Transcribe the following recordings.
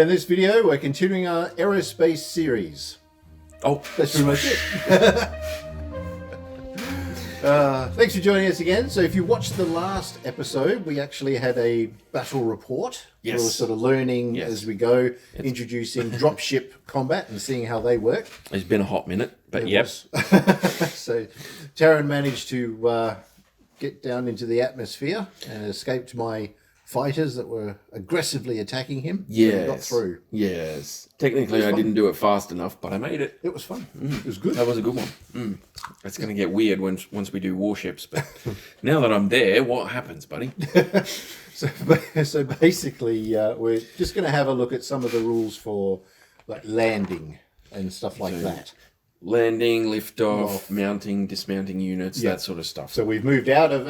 In this video, we're continuing our Aerospace series. Oh, That's pretty much it. Thanks for joining us again. So if you watched the last episode, we actually had a battle report. Yes. We were sort of learning as we go, introducing dropship combat and seeing how they work. It's been a hot minute, but yes. So Taran managed to get down into the atmosphere and escaped my fighters that were aggressively attacking him. Yes. Got through. Yes. Technically, I didn't do it fast enough, but I made it. It was fun. It was good. That was a good one. It's going to get weird once we do warships, but now that I'm there, what happens, buddy? So basically, we're just going to have a look at some of the rules for like landing and stuff like that. Landing, liftoff, mounting, dismounting units, that sort of stuff. So we've moved out of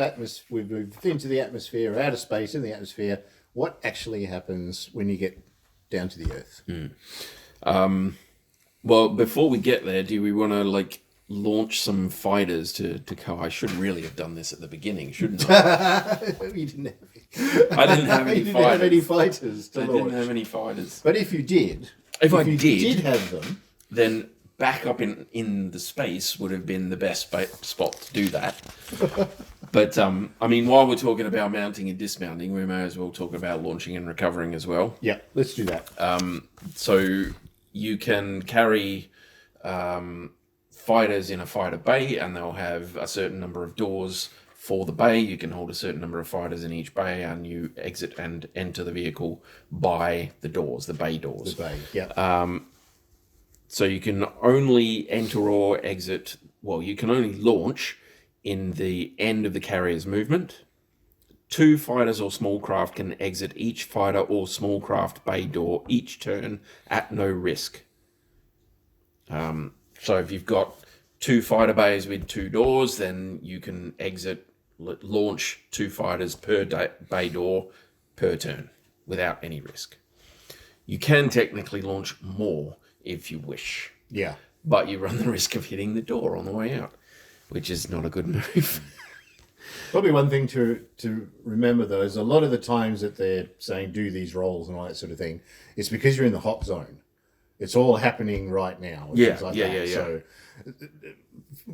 we've moved into the atmosphere, out of space, in the atmosphere. What actually happens when you get down to the Earth? Well, before we get there, do we want to launch some fighters to go? I should really have done this at the beginning, shouldn't I? You didn't have I didn't have any you didn't fighters. have any fighters to I launch. didn't have any fighters. But if you did, If I you did have them, then back up in the space would have been the best spot to do that. But, I mean, while we're talking about mounting and dismounting, we may as well talk about launching and recovering as well. yeah, let's do that. So you can carry fighters in a fighter bay, and they'll have a certain number of doors for the bay. You can hold a certain number of fighters in each bay, and you exit and enter the vehicle by the doors, the bay doors. The bay, yeah. So you can only enter or exit, you can only launch in the end of the carrier's movement. 2 fighters or small craft can exit each fighter or small craft bay door each turn at no risk. So if you've got 2 fighter bays with 2 doors, then you can launch 2 fighters per bay door per turn without any risk. You can technically launch more if you wish. Yeah. But you run the risk of hitting the door on the way out, which is not a good move. Probably one thing to remember, though, is a lot of the times that they're saying do these rolls and all that sort of thing, it's because you're in the hot zone. It's all happening right now. And things like that. So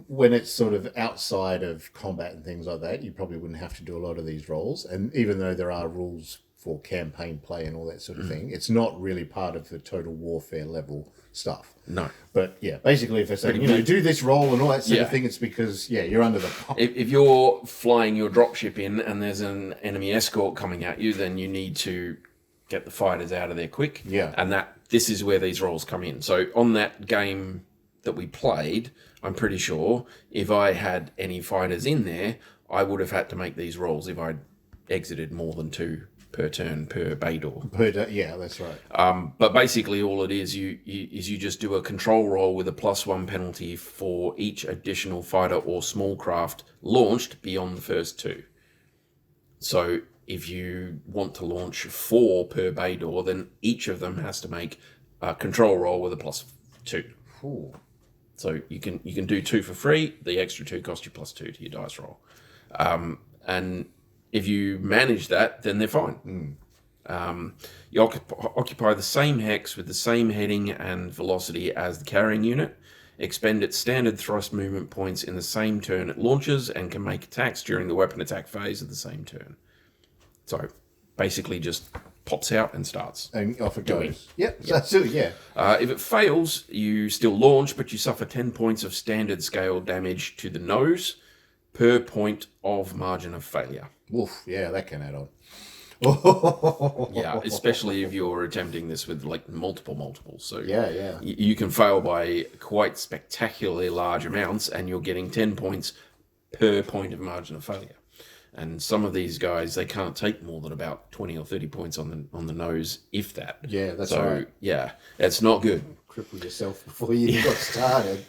when it's sort of outside of combat and things like that, you probably wouldn't have to do a lot of these rolls. And even though there are rules for campaign play and all that sort of thing, it's not really part of the total warfare level stuff. No. But yeah, basically if they're saying, do this roll and all that sort of thing, it's because, you're under the... If you're flying your dropship in and there's an enemy escort coming at you, then you need to get the fighters out of there quick. Yeah. And this is where these rolls come in. So on that game that we played, I'm pretty sure if I had any fighters in there, I would have had to make these rolls if I'd exited more than 2 per turn per bay door. Yeah, that's right. But basically all it is, you just do a control roll with a +1 penalty for each additional fighter or small craft launched beyond the first 2. So if you want to launch 4 per bay door, then each of them has to make a control roll with a +2. Ooh. So you can do 2 for free. The extra 2 cost you +2 to your dice roll. And if you manage that, then they're fine. You occupy the same hex with the same heading and velocity as the carrying unit. Expend its standard thrust movement points in the same turn it launches, and can make attacks during the weapon attack phase of the same turn. So basically just pops out and starts. And off it goes. Yep. That's it, yeah. If it fails, you still launch, but you suffer 10 points of standard scale damage to the nose per point of margin of failure. Oof, yeah, that can add on. Yeah, especially if you're attempting this with multiples. So yeah. You can fail by quite spectacularly large amounts, and you're getting 10 points per point of margin of failure. And some of these guys, they can't take more than about 20 or 30 points on the nose, if that. Yeah, that's right. Yeah, it's not good. Cripple yourself before you got started.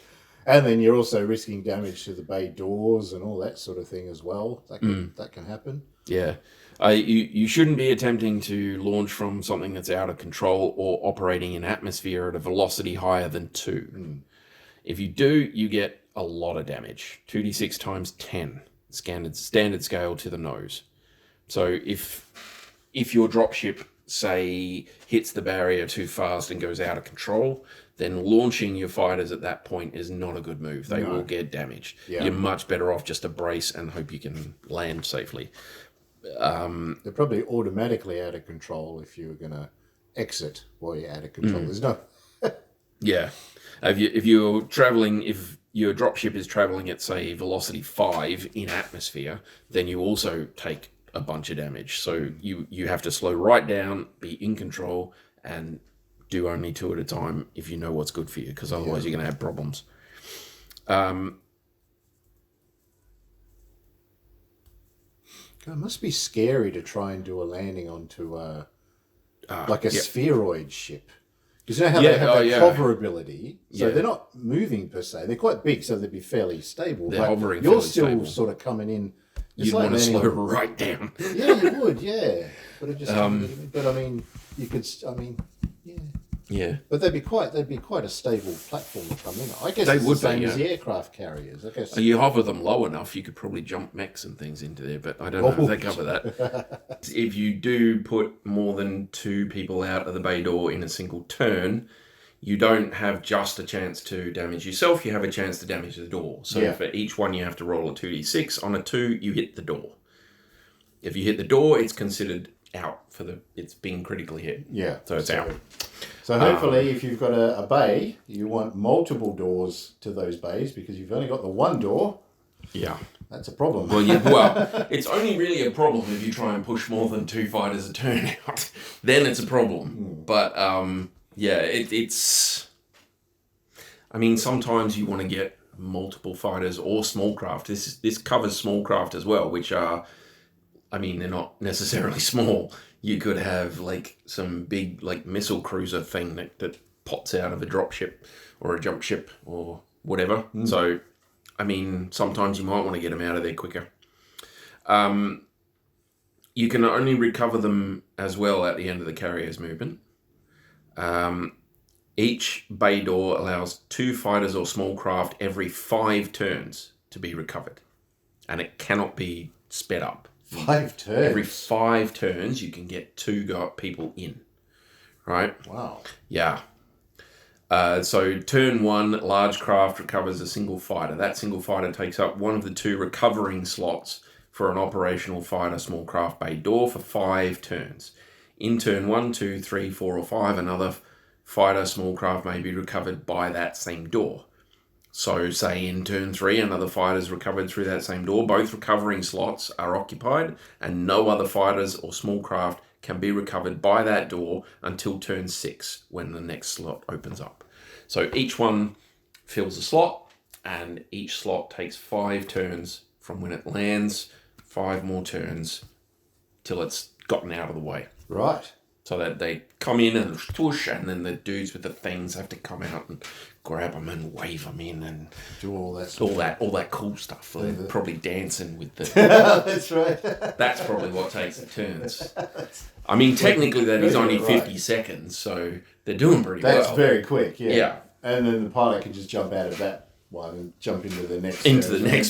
And then you're also risking damage to the bay doors and all that sort of thing as well. That can happen. Yeah. You shouldn't be attempting to launch from something that's out of control or operating in atmosphere at a velocity higher than 2. If you do, you get a lot of damage. 2d6 times 10, standard scale to the nose. So if your dropship say, hits the barrier too fast and goes out of control, then launching your fighters at that point is not a good move. They will get damaged. Yeah. You're much better off just to brace and hope you can land safely. They're probably automatically out of control if you were going to exit while you're out of control. There's no... Yeah. If you're traveling, if your dropship is traveling at, say, velocity 5 in atmosphere, then you also take a bunch of damage. So you have to slow right down, be in control, and do only 2 at a time if you know what's good for you, because otherwise you're going to have problems. It must be scary to try and do a landing onto like a spheroid ship. Because you know how they have that hover ability? So they're not moving per se. They're quite big, so they'd be fairly stable. They're hovering you're fairly still stable. sort of coming in. You'd want to slow right down. Yeah, you would, yeah. But it just but I mean, you could, I mean, yeah. Yeah. But they'd be quite a stable platform to come in. I guess they it's would the same be, as the aircraft carriers. I guess. You hover them low enough, you could probably jump mechs and things into there, but I don't know if they cover that. If you do put more than 2 people out of the bay door in a single turn, you don't have just a chance to damage yourself, you have a chance to damage the door. So for each one you have to roll a 2d6. On a 2, you hit the door. If you hit the door, it's considered out it's being critically hit. Yeah. So it's out. So hopefully if you've got a bay, you want multiple doors to those bays, because you've only got the one door. Yeah. That's a problem. Well, it's only really a problem if you try and push more than 2 fighters a turn out. Then it's a problem. But it's... I mean, sometimes you want to get multiple fighters or small craft. This covers small craft as well, which are... I mean, they're not necessarily small. You could have like some big like missile cruiser thing that pots out of a dropship or a jump ship or whatever. So, I mean, sometimes you might want to get them out of there quicker. You can only recover them as well at the end of the carrier's movement. Each bay door allows 2 fighters or small craft every 5 turns to be recovered. And it cannot be sped up. 5 turns? Every 5 turns, you can get 2 people in. Right? Wow. Yeah. So turn 1, large craft recovers a single fighter. That single fighter takes up one of the 2 recovering slots for an operational fighter small craft bay door for 5 turns. In turn 1, 2, 3, 4, or 5, another fighter small craft may be recovered by that same door. So say in turn 3, another fighter is recovered through that same door. Both recovering slots are occupied and no other fighters or small craft can be recovered by that door until turn 6 when the next slot opens up. So each one fills a slot and each slot takes 5 turns from when it lands, 5 more turns till it's gotten out of the way. Right. So that they come in and whoosh, and then the dudes with the things have to come out and grab them and wave them in and do all that all that cool stuff. They're probably dancing with the. That's right. That's probably what takes the turns. I mean, technically that is only 50 seconds, so they're doing pretty well. That's very quick. Yeah. Yeah. And then the pilot can just jump out of that one and jump into the next.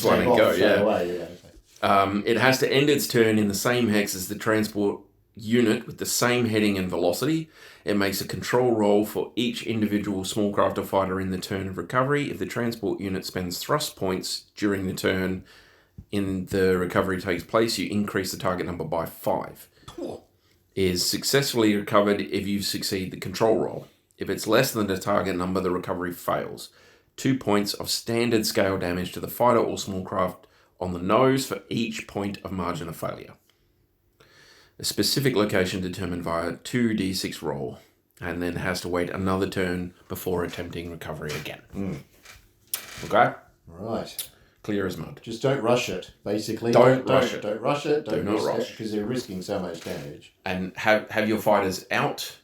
One and go. Yeah. Away, yeah. It has to end its turn in the same hex as the transport unit with the same heading and velocity. It makes a control roll for each individual small craft or fighter in the turn of recovery. If the transport unit spends thrust points during the turn in the recovery takes place, you increase the target number by 5. Cool. Is successfully recovered if you succeed the control roll. If it's less than the target number, the recovery fails. 2 points of standard scale damage to the fighter or small craft on the nose for each point of margin of failure. A specific location determined via 2d6 roll, and then has to wait another turn before attempting recovery again. Okay? Right. Clear as mud. Just don't rush it, basically. Don't rush it. Don't rush it. Do not rush. Because they're risking so much damage. And have your fighters out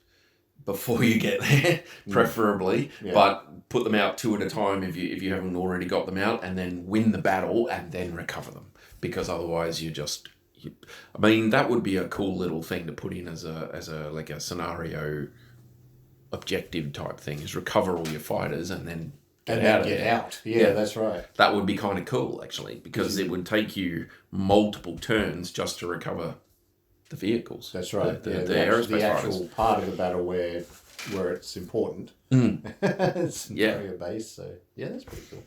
before you get there, preferably, but put them out 2 at a time if you haven't already got them out, and then win the battle and then recover them. Because otherwise I mean, that would be a cool little thing to put in as a like a scenario objective type thing, is recover all your fighters and then get out. Yeah, that's right. That would be kind of cool, actually, because it would take you multiple turns just to recover the vehicles. That's right. The Aerospace aerospace actual fighters. part of the battle where it's important. It's area based, so yeah, that's pretty cool.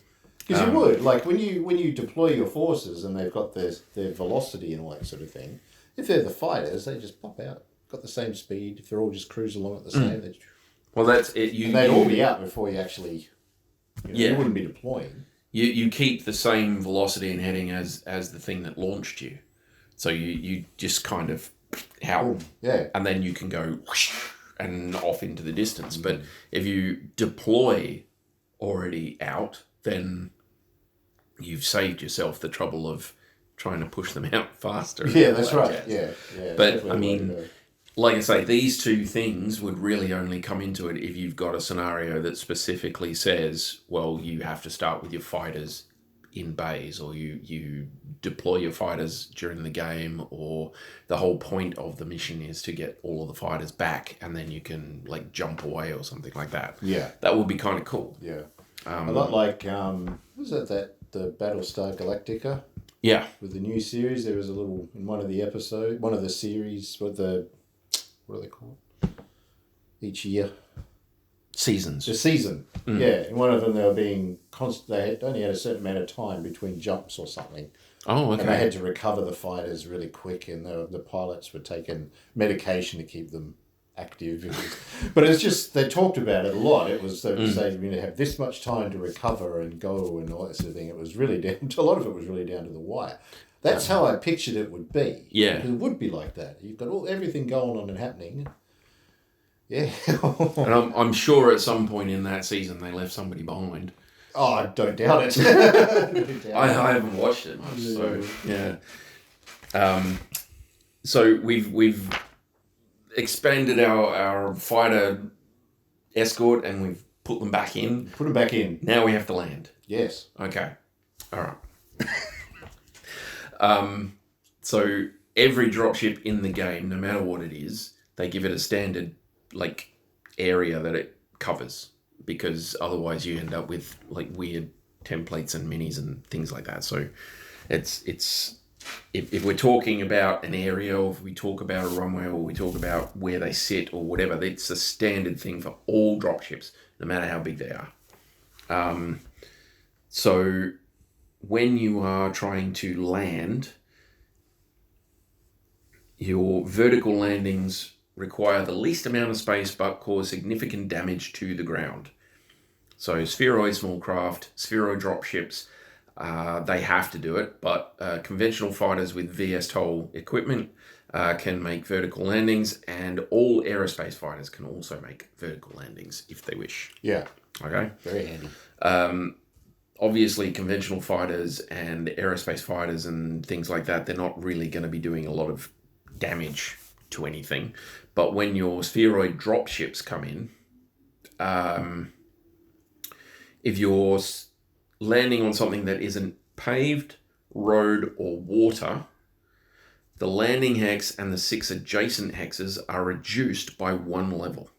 Because you would, like, when you deploy your forces and they've got their velocity and all that sort of thing, if they're the fighters, they just pop out, got the same speed. If they're all just cruising along at the same, they Well, that's it. they'd all be out before you actually, you wouldn't be deploying. You keep the same velocity and heading as the thing that launched you. So you just kind of howl. Yeah. And then you can go whoosh and off into the distance. But if you deploy already out, then you've saved yourself the trouble of trying to push them out faster. Yeah, that's right. Yeah. But I mean, like I say, these two things would really only come into it if you've got a scenario that specifically says, well, you have to start with your fighters in bays, or you deploy your fighters during the game, or the whole point of the mission is to get all of the fighters back and then you can like jump away or something like that. Yeah. That would be kind of cool. Yeah. A lot like, was it the Battlestar Galactica? Yeah. With the new series, there was a little, in one of the series, what are they called? Each year. Seasons. The season. Yeah. In one of them, they were being they only had a certain amount of time between jumps or something. Oh, okay. And they had to recover the fighters really quick, and the pilots were taking medication to keep them active. But it's just, they talked about it a lot. It was, they would say, have this much time to recover and go and all that sort of thing. It was really a lot of it was really down to the wire. That's how I pictured it would be. Yeah. It would be like that. You've got everything going on and happening. Yeah. And I'm sure at some point in that season they left somebody behind. Oh, I don't doubt it. I haven't watched it much, so yeah. So we've expanded our fighter escort and we've put them back in. Put them back in. Now we have to land. Yes. Okay. All right. So every dropship in the game, no matter what it is, they give it a standard like area that it covers, because otherwise you end up with like weird templates and minis and things like that. So it's if we're talking about an area, or if we talk about a runway, or we talk about where they sit or whatever, it's a standard thing for all dropships, no matter how big they are. So when you are trying to land, your vertical landings require the least amount of space but cause significant damage to the ground. So spheroid small craft, spheroid dropships, they have to do it, but conventional fighters with VSTOL equipment can make vertical landings, and all aerospace fighters can also make vertical landings if they wish. Yeah. Okay. Very handy. Obviously, conventional fighters and aerospace fighters and things like that, they're not really going to be doing a lot of damage to anything. But when your spheroid dropships come in, if you're landing on something that isn't paved, road, or water, the landing hex and the 6 adjacent hexes are reduced by 1 level.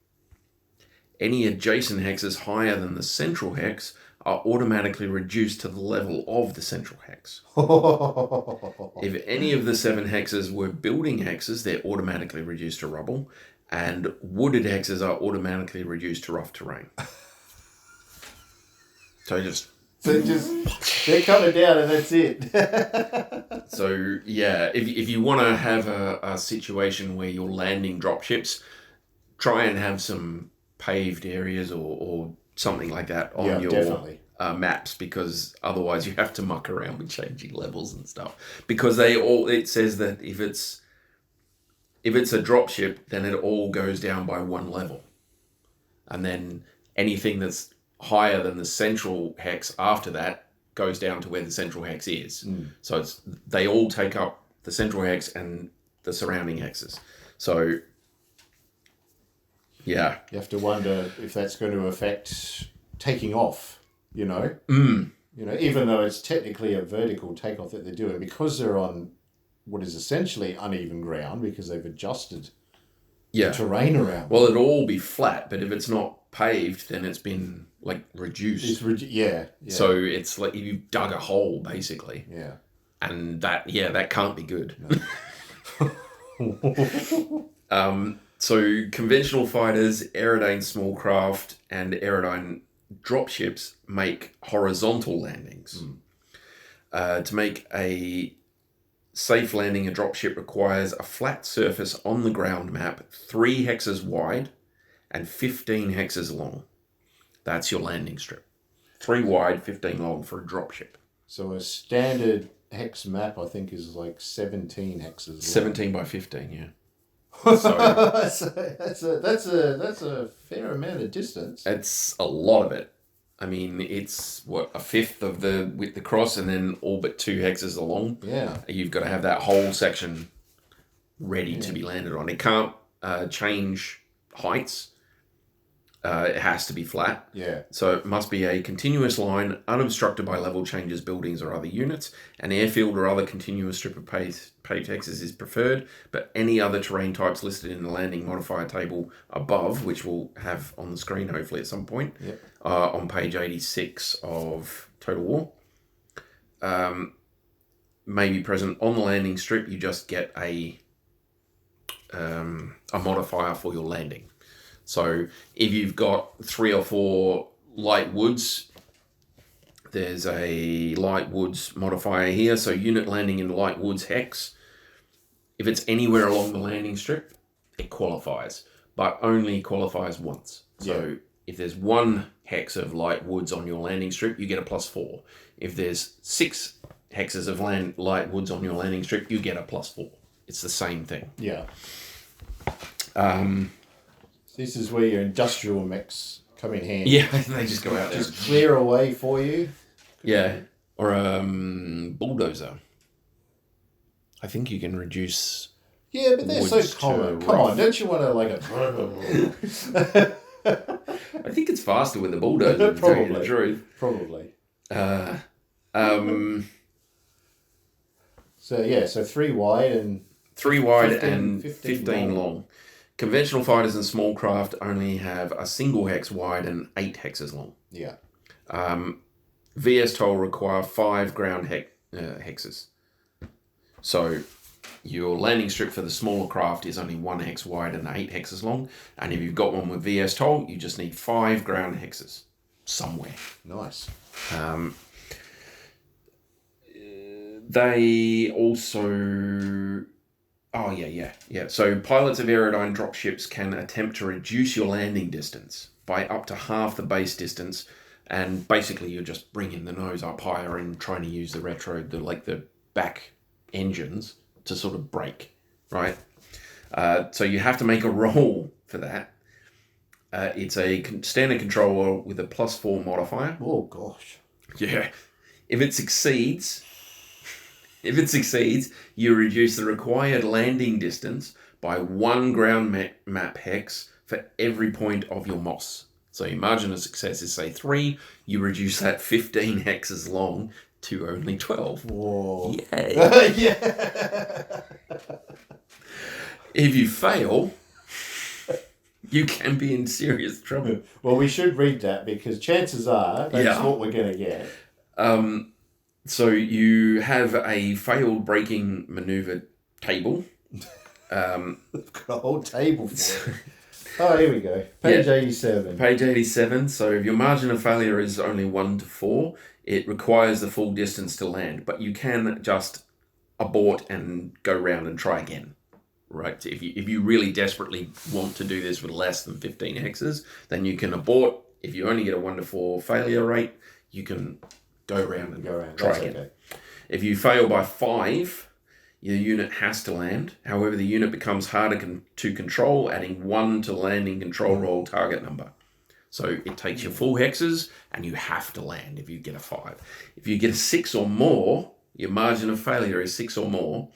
Any adjacent hexes higher than the central hex are automatically reduced to the level of the central hex. If any of the 7 hexes were building hexes, they're automatically reduced to rubble, and wooded hexes are automatically reduced to rough terrain. So they're coming down and that's it. So yeah, if you want to have a situation where you're landing dropships, try and have some paved areas or something like that on your maps, because otherwise you have to muck around with changing levels and stuff. Because it says that if it's a dropship, then it all goes down by 1 level, and then anything that's higher than the central hex after that goes down to where the central hex is. So they all take up the central hex and the surrounding hexes. So yeah, you have to wonder if that's going to affect taking off, even though it's technically a vertical takeoff that they're doing, because they're on what is essentially uneven ground, because they've adjusted the terrain around. Well, it'll all be flat, but if it's not paved, then it's been like reduced. So it's like you've dug a hole basically. Yeah. And that can't be good. No. So conventional fighters, Aerodyne small craft, and Aerodyne dropships make horizontal landings. To make a safe landing, a dropship requires a flat surface on the ground map, 3 hexes wide and 15 hexes long. That's your landing strip. 3 wide, 15 long for a dropship. So a standard hex map, I think, is like 17 hexes long. 17 by 15, yeah. So that's a fair amount of distance. It's a lot of it. I mean, it's what, a fifth of the width across, and then all but 2 hexes along. Yeah, you've got to have that whole section ready to be landed on. It can't change heights. It has to be flat. Yeah. So it must be a continuous line, unobstructed by level changes, buildings, or other units. An airfield or other continuous strip of paved hexes is preferred, but any other terrain types listed in the landing modifier table above, which we'll have on the screen hopefully at some point, on page 86 of Total War, may be present on the landing strip. You just get a modifier for your landing. So if you've got 3 or 4 light woods, there's a light woods modifier here. So unit landing in light woods hex, if it's anywhere along the landing strip, it qualifies, but only qualifies once. So if there's 1 hex of light woods on your landing strip, you get a +4. If there's 6 hexes of light woods on your landing strip, you get a +4. It's the same thing. Yeah. This is where your industrial mechs come in handy. Yeah, they just go out there. Just clear a way for you. Yeah, or a bulldozer. I think you can reduce. Yeah, but they're so common. Come on, don't you want to like a... I think it's faster with the bulldozer, to tell you the truth. Probably. So 3 wide and... 3 wide and 15 long. Conventional fighters and small craft only have a single hex wide and 8 hexes long. Yeah. VSTOL require 5 ground hexes. So your landing strip for the smaller craft is only 1 hex wide and 8 hexes long. And if you've got one with VSTOL, you just need 5 ground hexes somewhere. Nice. They also... Oh, yeah. So pilots of Aerodyne dropships can attempt to reduce your landing distance by up to half the base distance, and basically you're just bringing the nose up higher and trying to use the back engines to sort of brake, right? So you have to make a roll for that. It's a standard controller with a +4 modifier. Oh, gosh. Yeah. If it succeeds, you reduce the required landing distance by 1 ground map hex for every point of your MOS. So your margin of success is, say, 3. You reduce that 15 hexes long to only 12. Whoa. Yay. Yeah. If you fail, you can be in serious trouble. Well, we should read that because chances are that's what we're going to get. So you have a failed braking maneuver table. We've got a whole table for it. Oh, here we go. Page 87. Page 87. So if your margin of failure is only 1 to 4, it requires the full distance to land, but you can just abort and go round and try again. Right? If you really desperately want to do this with less than 15 hexes, then you can abort. If you only get a 1 to 4 failure rate, you can go around and try again. Okay. If you fail by 5, your unit has to land. However, the unit becomes harder to control, adding 1 to landing control roll target number. So it takes your full hexes and you have to land if you get a 5. If you get a 6 or more, your margin of failure is 6 or more,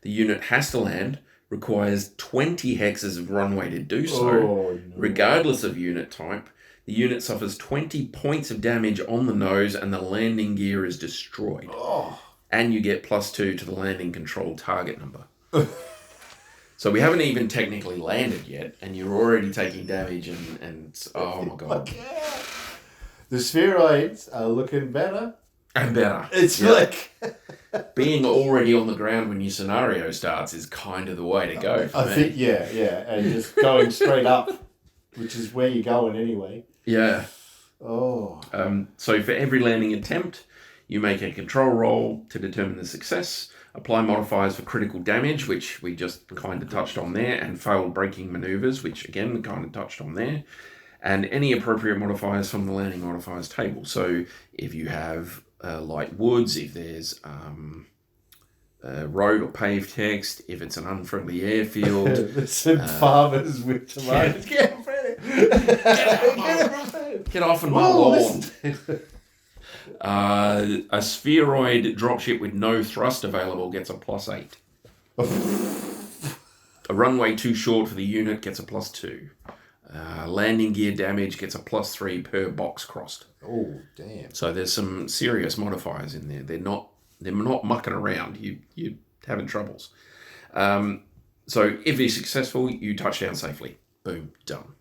the unit has to land, requires 20 hexes of runway to do so, regardless of unit type. The unit suffers 20 points of damage on the nose and the landing gear is destroyed. And you get +2 to the landing control target number. So we haven't even technically landed yet, and you're already taking damage and oh my god. The spheroids are looking better. And better. It's like... Being already on the ground when your scenario starts is kind of the way to go for I me. think, yeah, and just going straight up, which is where you're going anyway. Yeah. Oh. So for every landing attempt, you make a control roll to determine the success, apply modifiers for critical damage, which we just kind of touched on there, and failed braking maneuvers, which again, we kind of touched on there, and any appropriate modifiers from the landing modifiers table. So if you have light woods, if there's road or paved text, if it's an unfriendly airfield. There's some farmers with tomatoes. Get off in my lawn. A spheroid dropship with no thrust available gets a +8. A runway too short for the unit gets a +2. Landing gear damage gets a +3 per box crossed. Oh, damn. So there's some serious modifiers in there. They're not mucking around. You're having troubles. So if you're successful, you touch down safely. Boom, done.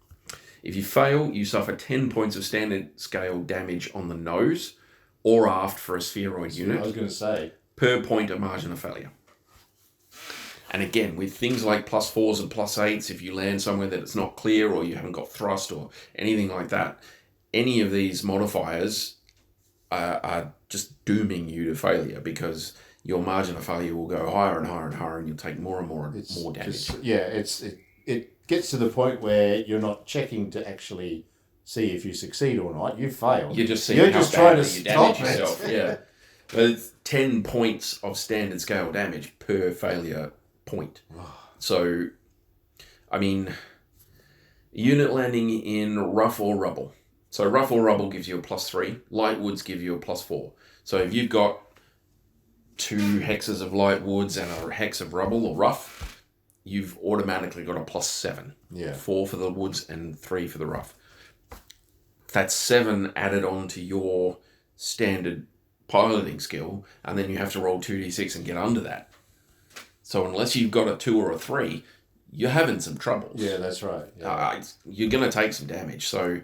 If you fail, you suffer 10 points of standard scale damage on the nose or aft for a spheroid unit. I was going to say. Per point of margin of failure. And again, with things like +4s and +8s, if you land somewhere that it's not clear or you haven't got thrust or anything like that, any of these modifiers are just dooming you to failure because your margin of failure will go higher and higher and higher, and you'll take more and more and more damage. It gets to the point where you're not checking to actually see if you succeed or not. You failed. You're just seeing You're how just trying to badly you damage stop it. yourself. Yeah, but it's 10 points of standard scale damage per failure point. So, I mean, unit landing in rough or rubble. So rough or rubble gives you a +3. Light woods give you a +4. So if you've got 2 hexes of light woods and a hex of rubble or rough, you've automatically got a +7. Yeah. 4 for the woods and 3 for the rough. That's 7 added on to your standard piloting skill, and then you have to roll 2d6 and get under that. So unless you've got a 2 or a 3, you're having some troubles. Yeah, that's right. Yeah. You're going to take some damage. So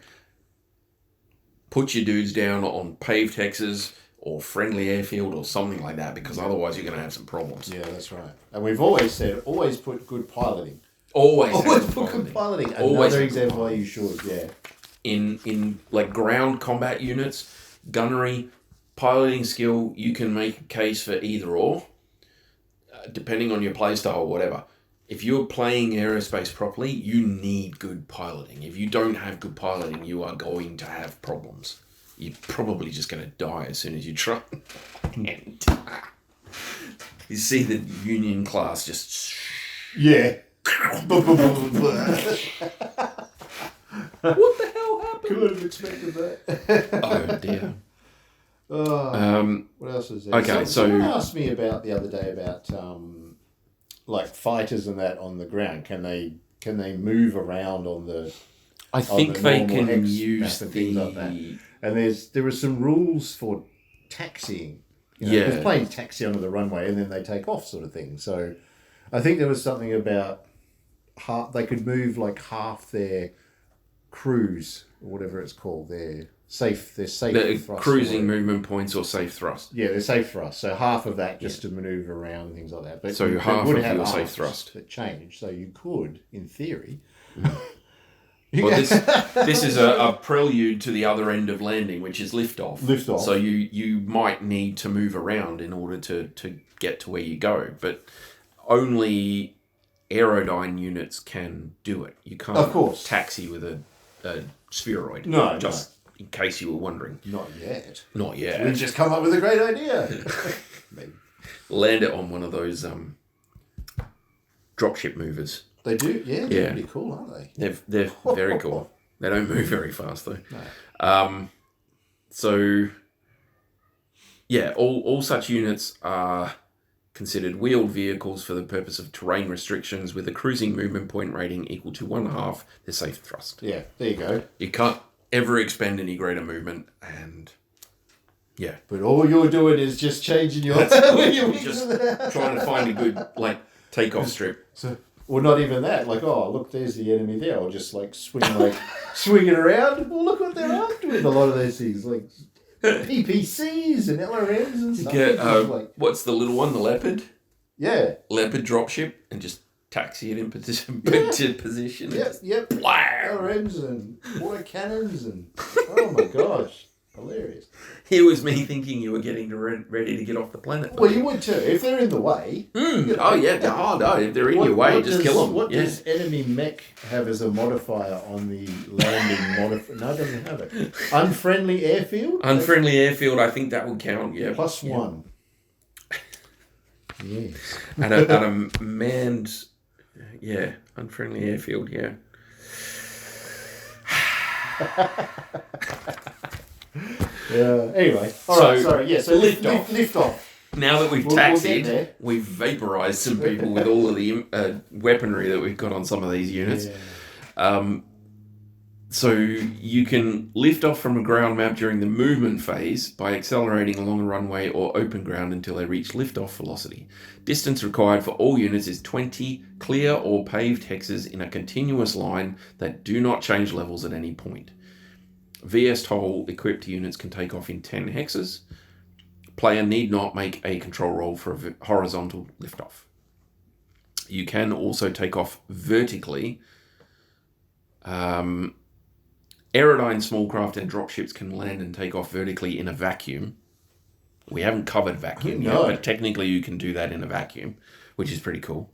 put your dudes down on paved hexes or friendly airfield or something like that, because otherwise you're going to have some problems. Yeah, that's right. And we've always said, always put good piloting. Always put good piloting. Always Another example why you should, yeah. In like ground combat units, gunnery, piloting skill, you can make a case for either or, depending on your playstyle or whatever. If you're playing aerospace properly, you need good piloting. If you don't have good piloting, you are going to have problems. You're probably just going to die as soon as you try. And you see the Union class just... Yeah. What the hell happened? Couldn't have expected that. Oh, dear. What else is there? Okay, someone asked me about the other day about like fighters and that on the ground. Can they move around on the? I think they can hex use map and things like that. the... And there are some rules for taxiing. Because planes taxi onto the runway and then they take off, sort of thing. So, I think there was something about they could move like half their cruise or whatever it's called. Their safe thrust. Cruising movement points or safe thrust. Yeah, they're safe thrust. So half of that just to manoeuvre around and things like that. But so half of your safe thrust that change. So you could, in theory. Well, this is a prelude to the other end of landing, which is liftoff. Liftoff. So you might need to move around in order to get to where you go, but only Aerodyne units can do it. You can't, of course, taxi with a spheroid. No, in case you were wondering. Not yet. Not yet. We've just come up with a great idea. Maybe. Land it on one of those dropship movers. They do, yeah. They're pretty cool, aren't they? They're very cool. They don't move very fast though. No. So yeah, all such units are considered wheeled vehicles for the purpose of terrain restrictions with a cruising movement point rating equal to 1/2 the safe thrust. Yeah, there you go. You can't ever expend any greater movement, and yeah. But all you're doing is just changing your... just trying to find a good takeoff strip. So, or not even that. Like, oh, look, there's the enemy there. Or just swing it around. Well, look what they're armed with. A lot of those things. Like, PPCs and LRMs and stuff. What's the little one? The Leopard? Yeah. Leopard dropship and just taxi it in position. Position. Yep. LRMs and water cannons and oh my gosh. Hilarious. Here was me thinking you were getting ready to get off the planet. Well, you would too. If they're in the way. You know, oh, yeah. Oh, no. If they're in your way, just kill them. What does enemy mech have as a modifier on the landing modifier? No, it doesn't have it. Unfriendly airfield? Unfriendly airfield, I think that would count, yeah. +1. Yes. And a manned, unfriendly airfield, yeah. Anyway, sorry. Yeah, so lift off. Now that we've taxied, we've vaporized some people with all of the weaponry that we've got on some of these units. Yeah. So you can lift off from a ground map during the movement phase by accelerating along a runway or open ground until they reach liftoff velocity. Distance required for all units is 20 clear or paved hexes in a continuous line that do not change levels at any point. VS-TOL equipped units can take off in 10 hexes. Player need not make a control roll for a horizontal liftoff. You can also take off vertically. Aerodyne small craft and dropships can land and take off vertically in a vacuum. We haven't covered vacuum yet, but technically you can do that in a vacuum, which is pretty cool.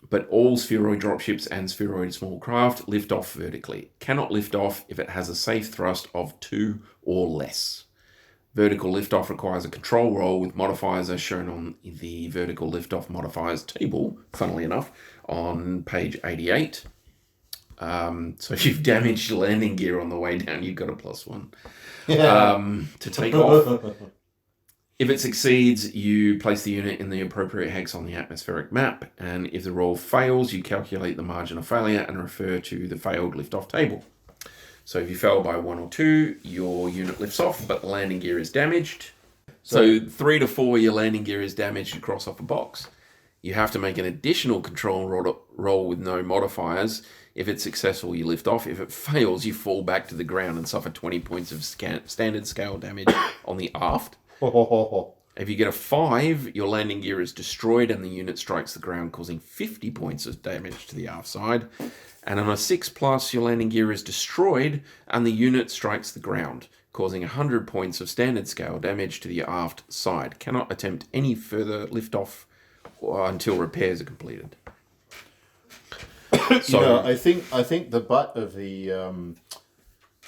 But all spheroid dropships and spheroid small craft lift off vertically. Cannot lift off if it has a safe thrust of 2 or less. Vertical liftoff requires a control roll with modifiers as shown on the vertical liftoff modifiers table, funnily enough, on page 88. So if you've damaged landing gear on the way down, you've got a +1 to take off. If it succeeds, you place the unit in the appropriate hex on the atmospheric map, and if the roll fails, you calculate the margin of failure and refer to the failed liftoff table. So if you fail by 1 or 2, your unit lifts off, but the landing gear is damaged. So 3 to 4, your landing gear is damaged, you cross off a box. You have to make an additional control roll with no modifiers. If it's successful, you lift off. If it fails, you fall back to the ground and suffer 20 points of standard scale damage on the aft. If you get a 5, your landing gear is destroyed and the unit strikes the ground, causing 50 points of damage to the aft side. And on a 6+, your landing gear is destroyed and the unit strikes the ground, causing 100 points of standard scale damage to the aft side. Cannot attempt any further liftoff until repairs are completed. So I think the butt of the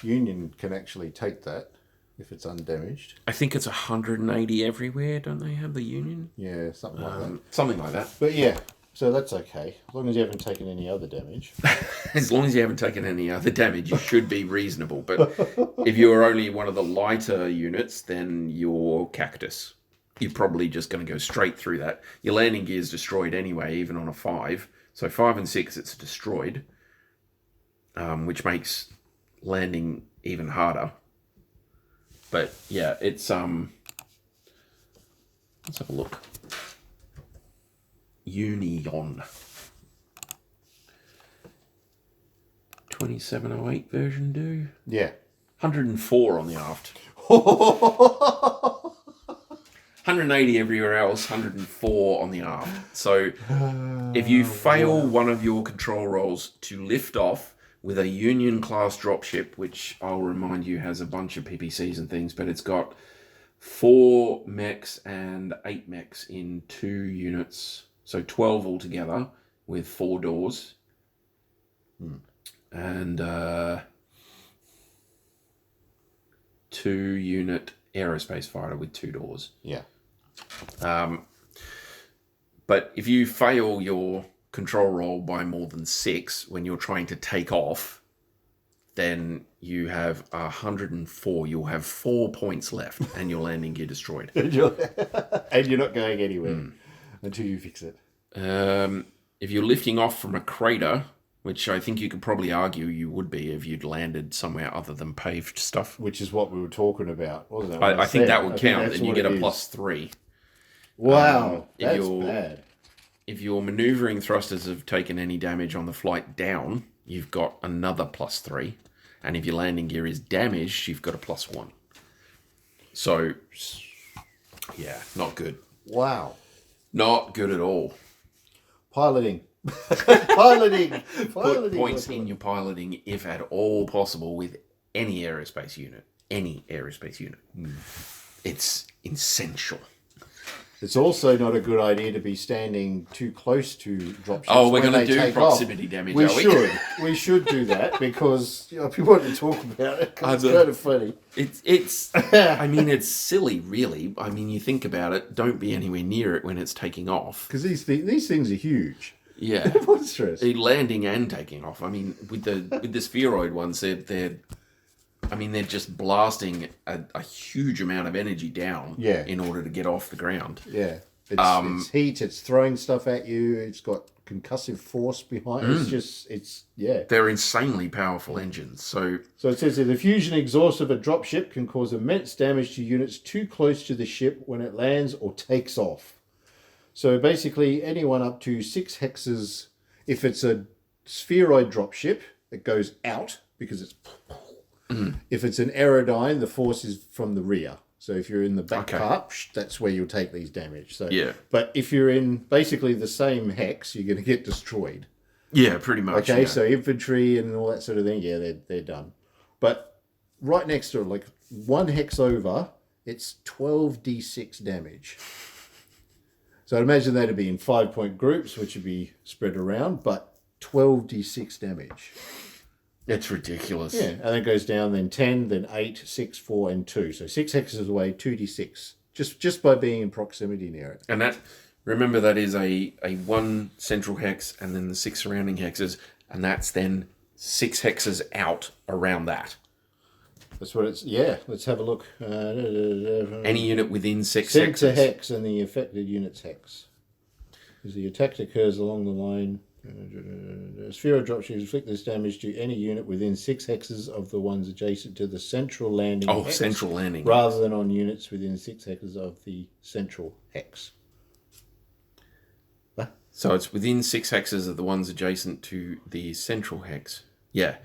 Union can actually take that if it's undamaged. I think it's 180 everywhere, don't they have the Union? Yeah, something like that. Something like that. But yeah, so that's okay. As long as you haven't taken any other damage. As long as you haven't taken any other damage, you should be reasonable. But if you're only one of the lighter units, then you're Cactus. You're probably just going to go straight through that. Your landing gear is destroyed anyway, even on a 5. So 5 and 6, it's destroyed, which makes landing even harder. But yeah, it's let's have a look. Union 2708 version do? Yeah. 104 on the aft. 180 everywhere else, 104 on the aft. So if you fail one of your control rolls to lift off with a Union class dropship, which I'll remind you has a bunch of PPCs and things, but it's got 4 mechs and 8 mechs in 2 units. So 12 altogether with 4 doors. And 2-unit aerospace fighter with 2 doors. Yeah. But if you fail your control roll by more than 6 when you're trying to take off, then you have 104. You'll have 4 points left and your landing gear destroyed. And you're not going anywhere until you fix it. If you're lifting off from a crater, which I think you could probably argue you would be if you'd landed somewhere other than paved stuff. Which is what we were talking about, wasn't it? I think that would count, and you get a +3. Wow, that's bad. If your manoeuvring thrusters have taken any damage on the flight down, you've got another +3. And if your landing gear is damaged, you've got a +1. So, yeah, not good. Wow. Not good at all. Piloting. Piloting. Put points in your piloting, if at all possible, with any aerospace unit. Any aerospace unit. It's essential. It's also not a good idea to be standing too close to dropships. Oh, we're going to do proximity damage, we are we? should. We should do that because people want to talk about it. It's kind of funny. It's. I mean, it's silly, really. I mean, you think about it. Don't be anywhere near it when it's taking off. Because these things are huge. Yeah, monstrous. Landing and taking off. I mean, with the spheroid ones, they're just blasting a huge amount of energy down. Yeah. In order to get off the ground. Yeah. It's heat. It's throwing stuff at you. It's got concussive force behind it. They're insanely powerful engines. So it says here, the fusion exhaust of a dropship can cause immense damage to units too close to the ship when it lands or takes off. So basically, anyone up to 6 hexes, if it's a spheroid dropship, it goes out because it's... If it's an aerodyne, the force is from the rear. So if you're in the back part, that's where you'll take these damage. So, yeah. But if you're in basically the same hex, you're going to get destroyed. Yeah, pretty much. Okay, yeah. so infantry and all that sort of thing, they're done. But right next to it, like 1 hex over, it's 12d6 damage. So I'd imagine that'd be in 5-point groups, which would be spread around, but 12d6 damage. It's ridiculous. Yeah, and it goes down, then 10, then 8, 6, 4, and 2. So 6 hexes away, 2d6, just by being in proximity near it. And remember that is a 1 central hex and then the 6 surrounding hexes, and that's then 6 hexes out around that. That's what it's... Yeah, let's have a look. Any unit within 6 Center hexes. hex and the affected unit's hex. As the attack occurs along the line... Spheroid dropships inflict this damage to any unit within 6 hexes of the ones adjacent to the central landing hex, central landing. rather than on units within 6 hexes of the central hex. What? So it's within 6 hexes of the ones adjacent to the central hex. Yeah.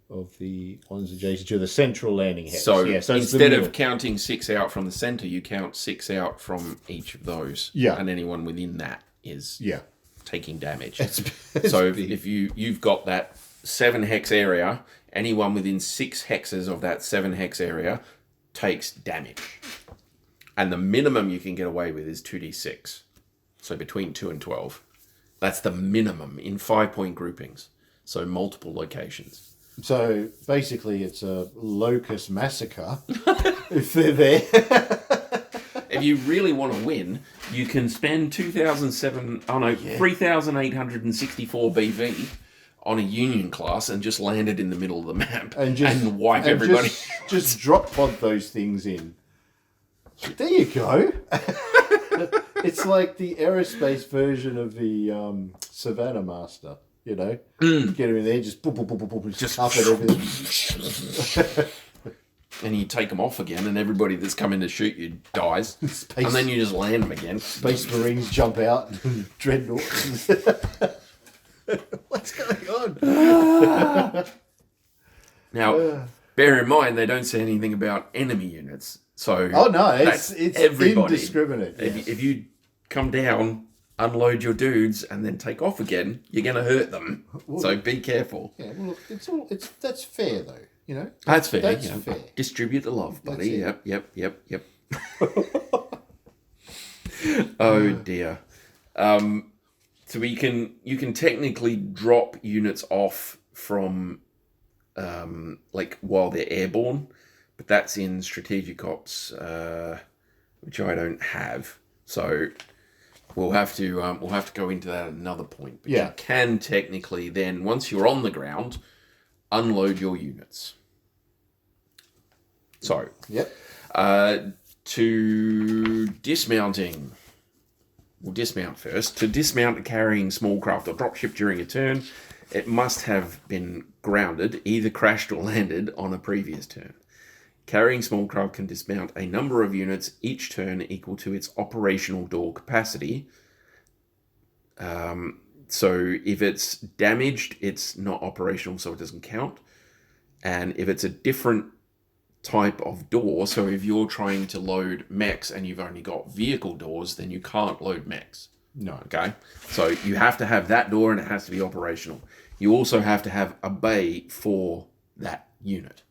Of the ones adjacent to the central landing hex. So, so instead of counting 6 out from the center, you count 6 out from each of those. Yeah. And anyone within that is... Yeah. taking damage. It's so big. if you've got that 7 hex area, anyone within 6 hexes of that 7 hex area takes damage. And the minimum you can get away with is 2d6. So between 2 and 12. That's the minimum in 5-point groupings. So multiple locations. So basically it's a locust massacre if they're there. If you really want to win, you can spend 3,864 BV on a Union class and just land it in the middle of the map and wipe everybody. Just drop pod those things in. There you go. It's like the aerospace version of the Savannah Master, you know? Get him in there, just boop, boop, boop, boop, boop, just up at everything. And you take them off again, and everybody that's coming to shoot you dies. And then you just land them again. Space Marines jump out, dreadnoughts. What's going on? Now, bear in mind, they don't say anything about enemy units. So it's everybody. Indiscriminate. Yes. If you come down, unload your dudes, and then take off again, you're going to hurt them. So be careful. Yeah, well, that's fair though. You know, that's fair. That's fair. Distribute the love, buddy. Yep. Oh dear. So you can technically drop units off from while they're airborne, but that's in strategic ops, which I don't have. So we'll have to go into that at another point. But you can technically then, once you're on the ground, unload your units. So, to dismounting. We'll dismount first. To dismount a carrying small craft or dropship during a turn, it must have been grounded, either crashed or landed on a previous turn. Carrying small craft can dismount a number of units each turn equal to its operational door capacity. So if it's damaged, it's not operational, so it doesn't count. And if it's a different type of door, so if you're trying to load mechs and you've only got vehicle doors, then you can't load mechs. No. Okay? So you have to have that door and it has to be operational. You also have to have a bay for that unit.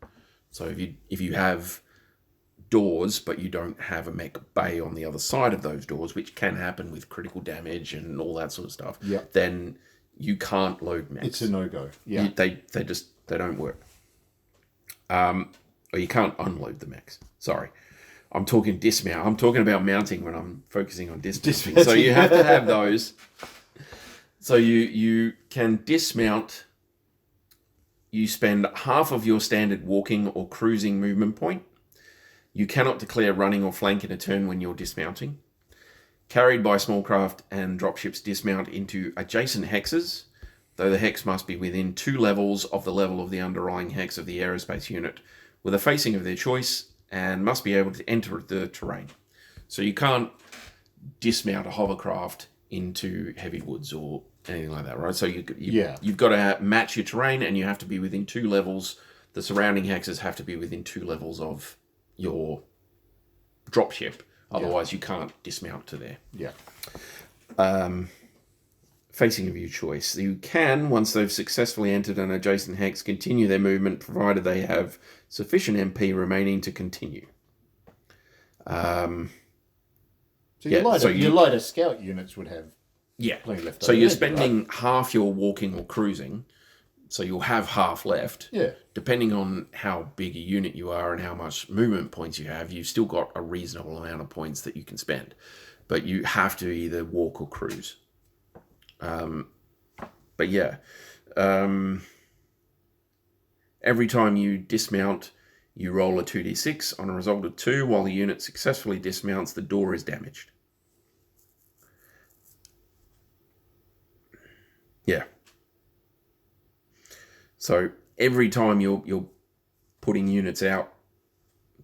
So if you have doors, but you don't have a mech bay on the other side of those doors, which can happen with critical damage and all that sort of stuff, then you can't load mechs. It's a no-go. Yeah. They don't work. Or you can't unload the mechs. Sorry. I'm talking dismount. I'm talking about mounting when I'm focusing on dismounting. So you have to have those. So you can dismount. You spend half of your standard walking or cruising movement point. You cannot declare running or flank in a turn when you're dismounting. Carried by small craft and dropships dismount into adjacent hexes, though the hex must be within 2 levels of the level of the underlying hex of the aerospace unit, with a facing of their choice, and must be able to enter the terrain. So you can't dismount a hovercraft into heavy woods or anything like that, right? So you've got to match your terrain, and you have to be within 2 levels. The surrounding hexes have to be within 2 levels of your dropship. Otherwise, you can't dismount to there. Yeah. Facing of your choice. You can, once they've successfully entered an adjacent hex, continue their movement, provided they have sufficient MP remaining to continue. So your lighter scout units would have plenty left. So you're spending half your walking or cruising, so you'll have half left. Yeah. Depending on how big a unit you are and how much movement points you have, you've still got a reasonable amount of points that you can spend. But you have to either walk or cruise. Every time you dismount, you roll a 2d6 on a result of 2. While the unit successfully dismounts, the door is damaged. Yeah. So every time you're putting units out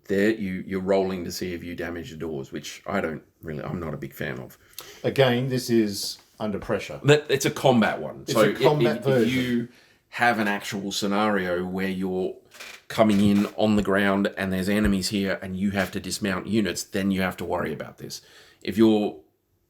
there, you're rolling to see if you damage the doors, which I'm not a big fan of. Again, this is under pressure. It's a combat one. It's a combat version. If you have an actual scenario where you're coming in on the ground and there's enemies here and you have to dismount units, then you have to worry about this. If you're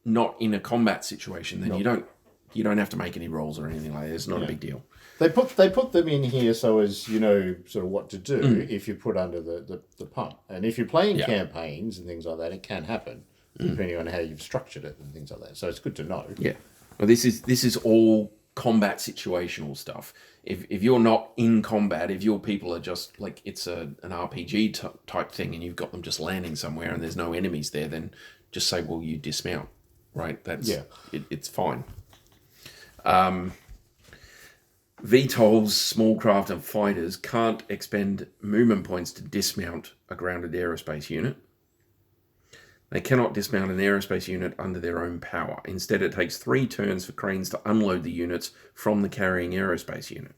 not in a combat situation, then you don't have to make any rolls or anything like that. It's not a big deal. They put them in here so as you know sort of what to do if you put under the pump. And if you're playing campaigns and things like that, it can happen depending on how you've structured it and things like that. So it's good to know. Yeah. Well, this is all combat situational stuff. If you're not in combat, if your people are just like it's an RPG type thing and you've got them just landing somewhere and there's no enemies there, then just say, well, you dismount, right? It's fine. VTOLs, small craft and fighters can't expend movement points to dismount a grounded aerospace unit. They cannot dismount an aerospace unit under their own power. Instead, it takes 3 turns for cranes to unload the units from the carrying aerospace unit.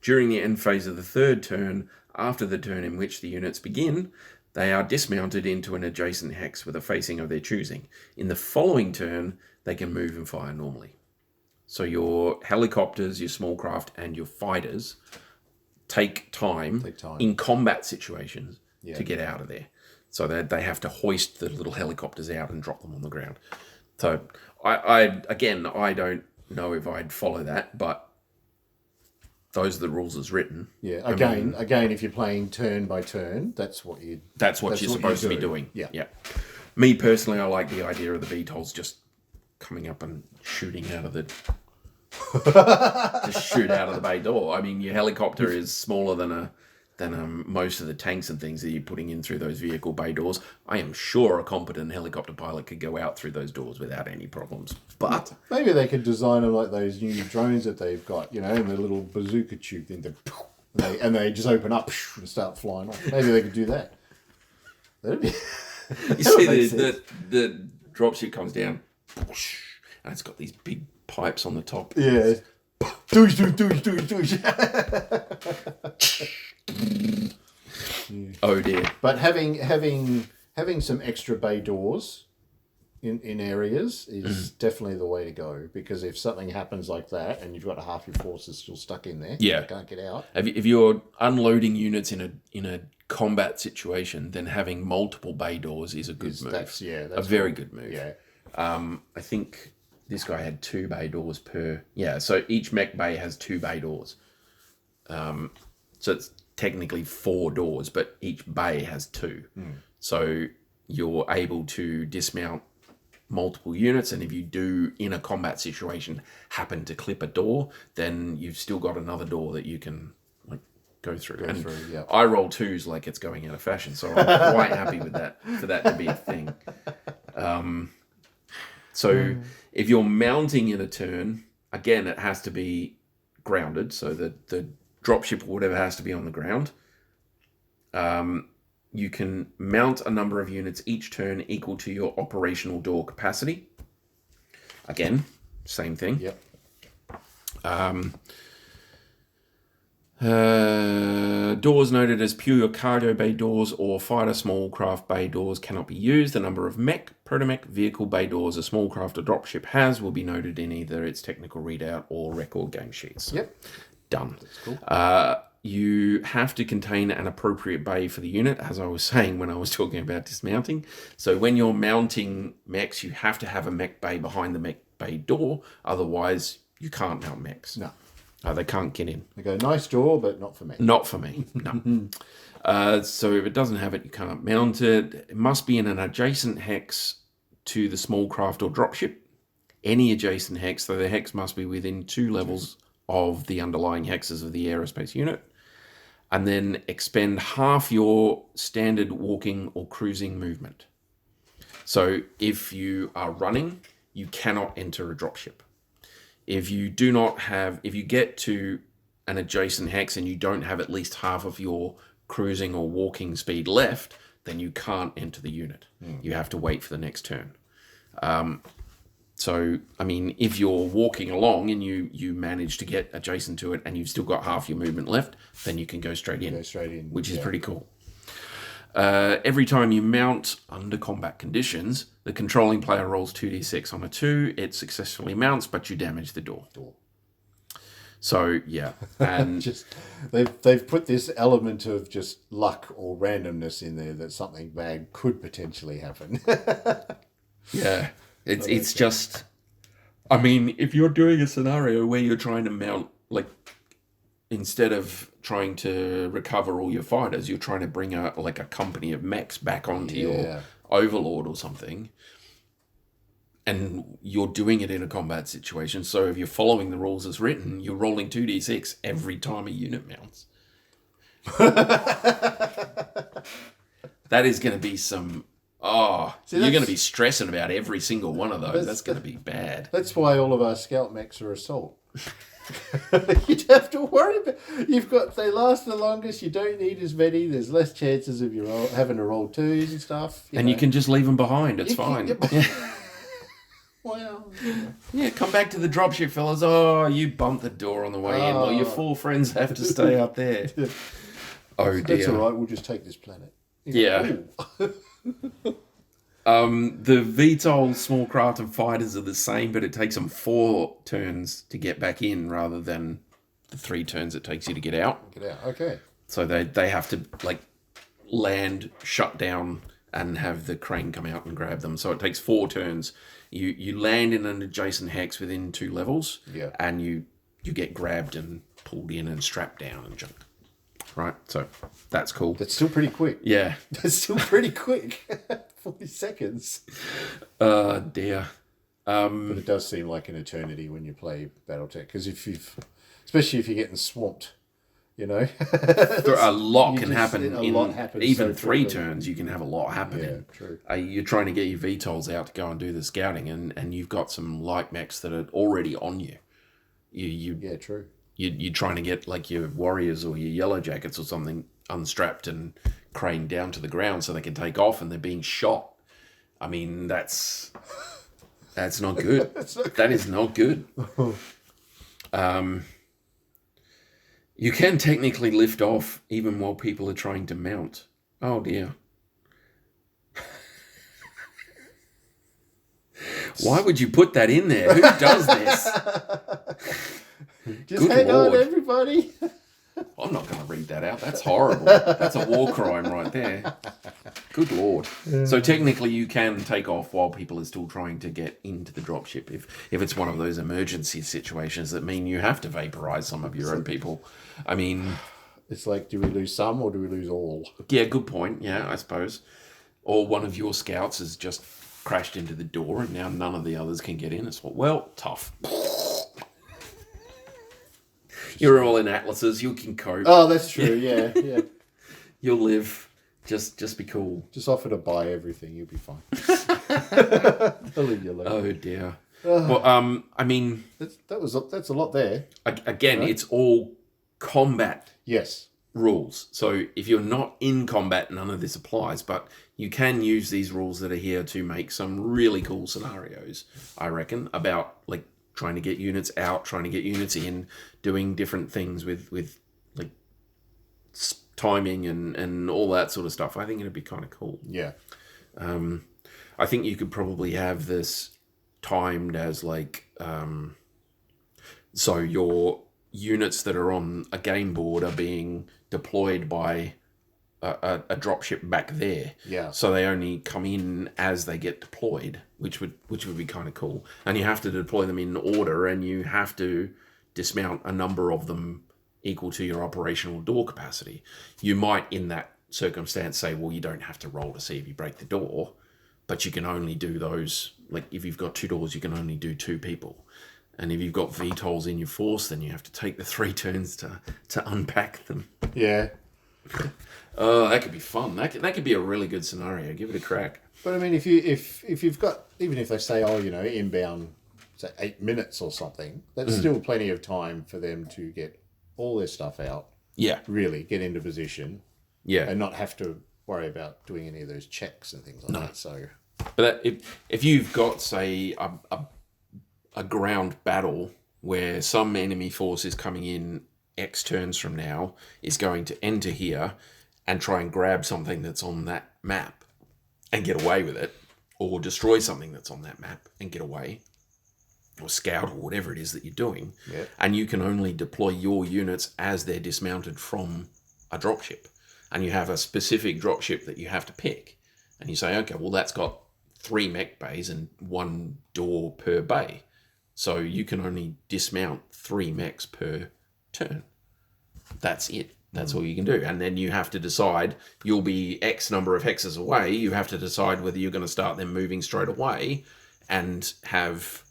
During the end phase of the 3rd turn, after the turn in which the units begin, they are dismounted into an adjacent hex with a facing of their choosing. In the following turn, they can move and fire normally. So your helicopters, your small craft, and your fighters take time in combat situations to get out of there. So that they have to hoist the little helicopters out and drop them on the ground. So I don't know if I'd follow that, but those are the rules as written. Yeah. Again, if you're playing turn by turn, that's what you're supposed to be doing. Yeah. Me personally, I like the idea of the VTOLs just coming up and shooting out of the just shoot out of the bay door. I mean, your helicopter is smaller than most of the tanks and things that you're putting in through those vehicle bay doors. I am sure a competent helicopter pilot could go out through those doors without any problems. But maybe they could design them like those new drones that they've got, and the little bazooka tube thing, and they just open up and start flying off. Maybe they could do that. That'd be. You see, the dropship comes down, and it's got these big pipes on the top. Yeah. Oh dear. But having some extra bay doors in areas is definitely the way to go, because if something happens like that and you've got half your forces still stuck in there, Yeah. they can't get out. If you're unloading units in a combat situation, then having multiple bay doors is a good move. That's a very good move. Yeah. I think this guy had 2 bay doors per. Yeah, so each mech bay has 2 bay doors. So it's technically 4 doors, but each bay has 2. So you're able to dismount multiple units, and if you do in a combat situation happen to clip a door, then you've still got another door that you can go through. I roll 2s like it's going out of fashion, so I'm quite happy with that, for that to be a thing. So if you're mounting in a turn, again, it has to be grounded, so that the dropship or whatever has to be on the ground. You can mount a number of units each turn equal to your operational door capacity. Again, same thing. Yep. Doors noted as pure cargo bay doors or fighter small craft bay doors cannot be used. The number of mech, protomech, vehicle bay doors a small craft or dropship has will be noted in either its technical readout or record game sheets. Yep. Done. That's cool. You have to contain an appropriate bay for the unit, as I was saying when I was talking about dismounting. So when you're mounting mechs, you have to have a mech bay behind the mech bay door. Otherwise, you can't mount mechs. No. They can't get in. They go, nice door, but not for me. Not for me, no. So if it doesn't have it, you can't mount it. It must be in an adjacent hex to the small craft or dropship. Any adjacent hex, so the hex must be within 2 levels of the underlying hexes of the aerospace unit. And then expend half your standard walking or cruising movement. So if you are running, you cannot enter a dropship. If you get to an adjacent hex and you don't have at least half of your cruising or walking speed left, then you can't enter the unit. You have to wait for the next turn. So, I mean, if you're walking along and you manage to get adjacent to it and you've still got half your movement left, then you can go straight in. Which is pretty cool. Every time you mount under combat conditions, the controlling player rolls 2d6 on a 2. It successfully mounts, but you damage the door. So, yeah. And they've put this element of just luck or randomness in there that something bad could potentially happen. Yeah. It's just, I mean, if you're doing a scenario where you're trying to mount, like, instead of trying to recover all your fighters, you're trying to bring a company of mechs back onto your overlord or something, and you're doing it in a combat situation. So if you're following the rules as written, you're rolling 2d6 every time a unit mounts. That is going to be some... you're going to be stressing about every single one of those. That's going to be bad. That's why all of our scout mechs are assault. You'd have to worry about. They last the longest. You don't need as many. There's less chances of having to roll 2s and stuff. You can just leave them behind. It's fine. Well, yeah, come back to the dropship, fellas. Oh, you bumped the door on the way in. Well, your 4 friends have to stay up there. Oh dear. That's all right. We'll just take this planet. Yeah. The VTOL small craft and fighters are the same, but it takes them 4 turns to get back in rather than the 3 turns it takes you to get out. Okay. So they have to land, shut down, and have the crane come out and grab them. So it takes 4 turns. You land in an adjacent hex within 2 levels, and you get grabbed and pulled in and strapped down and junk. Right, so that's cool. That's still pretty quick. Yeah. That's still pretty quick. 40 seconds. Dear. But it does seem like an eternity when you play BattleTech, because especially if you're getting swamped, a lot can happen. A lot happens even so 3 quickly. turns, you can have a lot happen. Yeah, true. You're trying to get your VTOLs out to go and do the scouting, and you've got some light mechs that are already on you. Yeah, true. You're trying to get your warriors or your yellow jackets or something unstrapped and craned down to the ground so they can take off, and they're being shot. I mean, that's not good. That is not good. You can technically lift off even while people are trying to mount. Oh dear. Why would you put that in there? Who does this? Just Good hang Lord. on, everybody. I'm not going to read that out. That's horrible. That's a war crime right there. Good Lord. So technically you can take off while people are still trying to get into the dropship if it's one of those emergency situations that mean you have to vaporize some of your own people. I mean... It's like, do we lose some or do we lose all? Yeah, good point. Yeah, I suppose. Or one of your scouts has just crashed into the door and now none of the others can get in. It's like, well, tough. You're all in atlases. You can cope. Oh, that's true. Yeah, yeah. You'll live. Just be cool. Just offer to buy everything. You'll be fine. They'll leave you alone. Oh dear. Well, I mean, that's a lot there. Again, right? It's all combat. Yes. Rules. So if you're not in combat, none of this applies. But you can use these rules that are here to make some really cool scenarios. I reckon about like trying to get units out, trying to get units in, doing different things with like timing and all that sort of stuff. I think it'd be kind of cool. Yeah. I think you could probably have this timed as like, so your units that are on a game board are being deployed by a dropship back there. Yeah. So they only come in as they get deployed, which would be kind of cool. And you have to deploy them in order, and you have to dismount a number of them equal to your operational door capacity. You might, in that circumstance, say, well, you don't have to roll to see if you break the door, but you can only do those. Like if you've got 2 doors, you can only do 2 people. And if you've got VTOLs in your force, then you have to take the 3 turns to unpack them. Yeah. Oh, that could be fun. That could be a really good scenario. Give it a crack. But I mean, if you've got, even if they say, oh, you know, inbound, say 8 minutes or something, that's still plenty of time for them to get all their stuff out. Yeah. Really get into position. Yeah. And not have to worry about doing any of those checks and things like that. So, but if you've got, say, a ground battle where some enemy force is coming in X turns from now, is going to enter here and try and grab something that's on that map and get away with it, or destroy something that's on that map and get away, or scout, or whatever it is that you're doing, and you can only deploy your units as they're dismounted from a dropship, and you have a specific dropship that you have to pick, and you say, okay, well, that's got 3 mech bays and 1 door per bay. So you can only dismount 3 mechs per turn. That's it. That's all you can do. And then you have to decide, you'll be X number of hexes away. You have to decide whether you're going to start them moving straight away and have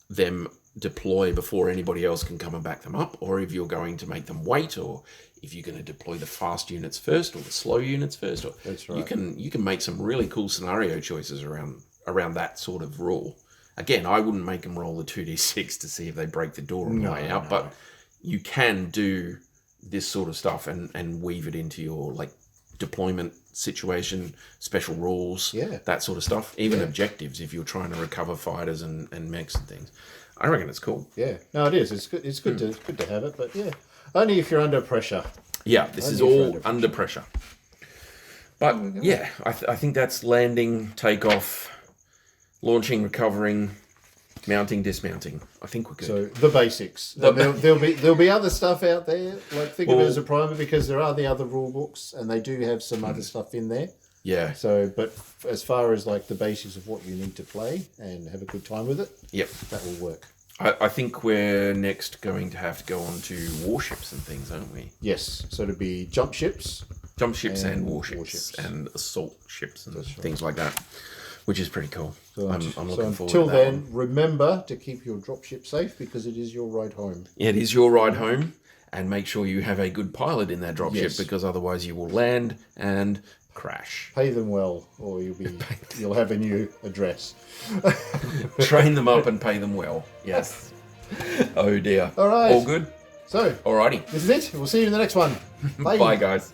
them deploy before anybody else can come and back them up, or if you're going to make them wait, or if you're going to deploy the fast units first or the slow units first. Or that's right. You can make some really cool scenario choices around that sort of rule. Again, I wouldn't make them roll the 2d6 to see if they break the door on the way out, but you can do this sort of stuff and weave it into your like deployment situation, special rules, that sort of stuff. Even objectives if you're trying to recover fighters and mechs and things. I reckon it's cool. Yeah, no, it is. It's good. It's good to have it, but only if you're under pressure. Yeah, this is all under pressure. But I think that's landing, takeoff, launching, recovering, mounting, dismounting. I think we're good. So the basics. There'll be other stuff out there. Like think of it as a primer, because there are the other rule books and they do have some other stuff in there. Yeah. So, but as far as like the basics of what you need to play and have a good time with it, that will work. I think we're next going to have to go on to warships and things, aren't we? Yes. So it'll be jump ships and warships and assault ships and things like that, which is pretty cool. So I'm looking forward to that. Until then, remember to keep your dropship safe, because it is your ride home. Yeah, it is your ride home, and make sure you have a good pilot in that dropship, because otherwise you will land and crash. Pay them well, or you'll have a new address. Train them up and pay them well. Yes. Oh dear. All right. All good? So, alrighty. This is it. We'll see you in the next one. Bye. Bye, guys.